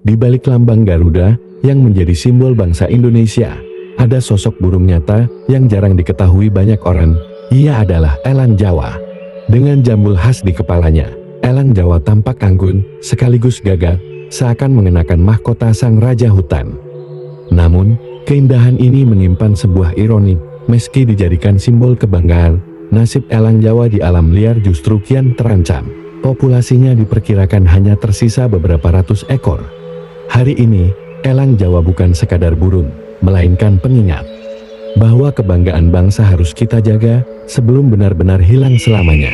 Di balik lambang Garuda yang menjadi simbol bangsa Indonesia, ada sosok burung nyata yang jarang diketahui banyak orang. Ia adalah elang Jawa. Dengan jambul khas di kepalanya, elang Jawa tampak anggun sekaligus gagah, seakan mengenakan mahkota sang raja hutan. Namun, keindahan ini menyimpan sebuah ironi. Meski dijadikan simbol kebanggaan, nasib elang Jawa di alam liar justru kian terancam. Populasinya diperkirakan hanya tersisa beberapa ratus ekor. Hari ini, elang Jawa bukan sekadar burung, melainkan pengingat bahwa kebanggaan bangsa harus kita jaga sebelum benar-benar hilang selamanya.